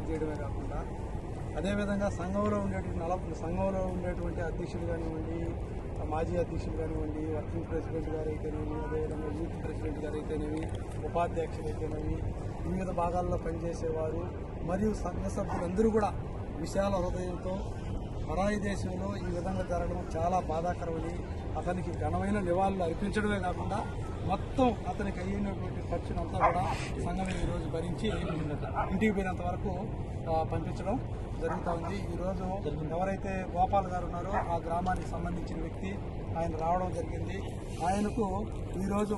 చేయడమే కాకుండా అదేవిధంగా సంఘంలో ఉండేటువంటి అధ్యక్షులు కానివ్వండి, మాజీ అధ్యక్షులు కానివ్వండి, వర్కింగ్ ప్రెసిడెంట్ గారు అయితేనేమి, అదేవిధంగా యూత్ ప్రెసిడెంట్ గారు అయితేనేమి, ఉపాధ్యక్షులు అయితేనేమి, వివిధ భాగాల్లో పనిచేసేవారు మరియు సంఘ సభ్యులందరూ కూడా విశాల హృదయంతో పరాయి దేశంలో ఈ విధంగా జరగడం చాలా బాధాకరమని, అతనికి ఘనమైన నివాళులు అర్పించడమే కాకుండా మొత్తం అతనికి అయినటువంటి ఖర్చునంతా కూడా సంఘం ఈరోజు భరించి ఇంటికి పోయినంత వరకు పంపించడం జరుగుతూ ఉంది. ఈరోజు ఎవరైతే గోపాల్ గారు ఉన్నారో ఆ గ్రామానికి సంబంధించిన వ్యక్తి ఆయన రావడం జరిగింది. ఆయనకు ఈరోజు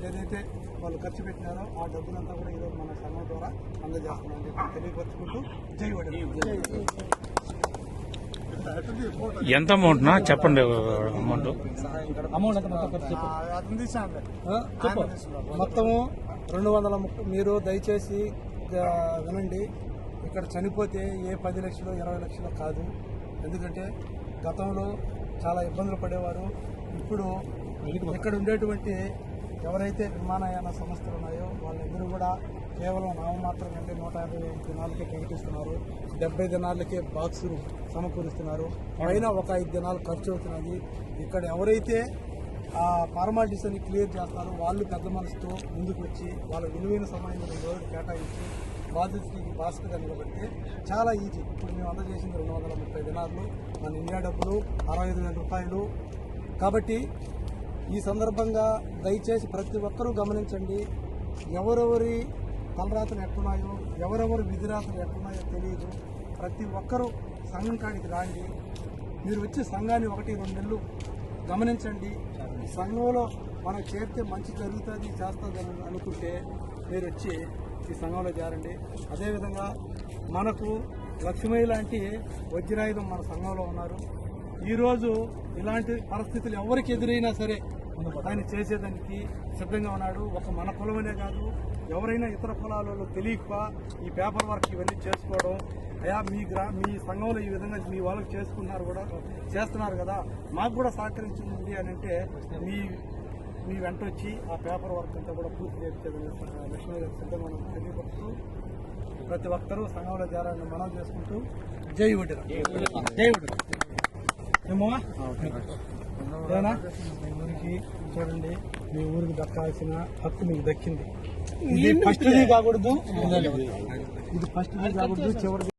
ఏదైతే వాళ్ళు ఖర్చు పెట్టినారో ఆ డబ్బులంతా కూడా ఈరోజు మన సంఘం ద్వారా అందజేస్తున్నామని చెప్పి తెలియపరుచుకుంటూ జై వడి. ఎంత అమౌంట్ చెప్పండి. అమౌంట్ మొత్తము 230. మీరు దయచేసి వినండి, ఇక్కడ చనిపోతే ఏ 10 లక్షలు 20 లక్షలు కాదు. ఎందుకంటే గతంలో చాలా ఇబ్బందులు పడేవారు. ఇప్పుడు ఇక్కడ ఉండేటువంటి ఎవరైతే విమానయాన సంస్థలు ఉన్నాయో వాళ్ళందరూ కూడా కేవలం నామమాత్రం అంటే 150 దినాలకే ప్రకటిస్తున్నారు. 70 దినాలకే బాక్సులు సమకూరుస్తున్నారు. పైన ఒక 5 దినాలు ఖర్చు అవుతున్నది. ఇక్కడ ఎవరైతే ఆ ఫార్మాలిటీస్ అని క్లియర్ చేస్తారో వాళ్ళు పెద్ద మనసుతో ముందుకు వచ్చి వాళ్ళ విలువైన సమయం 2 రోజులు కేటాయించి బాధితుడికి బాస్కర్గా నిలబడితే చాలా ఈజీ. ఇప్పుడు మేము అందజేసింది 230 దినాలు, మన ఇండియా డబ్బులు 65,000 రూపాయలు. కాబట్టి ఈ సందర్భంగా దయచేసి ప్రతి ఒక్కరూ గమనించండి, ఎవరెవరి తలరాతలు ఎట్టున్నాయో, ఎవరెవరి విధిరాతలు ఎట్టున్నాయో తెలియదు. ప్రతి ఒక్కరూ సంఘం కాడికి రాండి. మీరు వచ్చి సంఘాన్ని 1-2 నెలలు గమనించండి. సంఘంలో మనం చేరితే మంచి జరుగుతుంది చేస్తుంది అనుకుంటే మీరు వచ్చి ఈ సంఘంలో చేరండి. అదేవిధంగా మనకు లక్ష్మయ్య లాంటి వజ్రాయుధం మన సంఘంలో ఉన్నారు. ఈరోజు ఇలాంటి పరిస్థితులు ఎవరికి ఎదురైనా సరే ఆయన చేసేదానికి సిద్ధంగా ఉన్నాడు. ఒక మన కులమనే కాదు, ఎవరైనా ఇతర కులాలలో తెలియక ఈ పేపర్ వర్క్ ఇవన్నీ చేసుకోవడం, అయా మీ సంఘంలో ఈ విధంగా మీ వాళ్ళకి చేస్తున్నారు కదా, మాకు కూడా సహకరించింది అని అంటే మీ వెంట వచ్చి ఆ పేపర్ వర్క్ అంతా కూడా పూర్తి చేసేదని లక్ష్మీ గారు సిద్ధంగా మనం తెలియపరుస్తూ ప్రతి ఒక్కరూ సంఘంలో చేరాలని మనం చేసుకుంటూ జై వడ్డీరా. జై వడ్డీరా. ఏమో మీ ఊరికి చూడండి, మీ ఊరికి దక్కాల్సిన హక్కు మీకు దక్కింది. ఇది ఫస్ట్ కాకూడదు, చివరి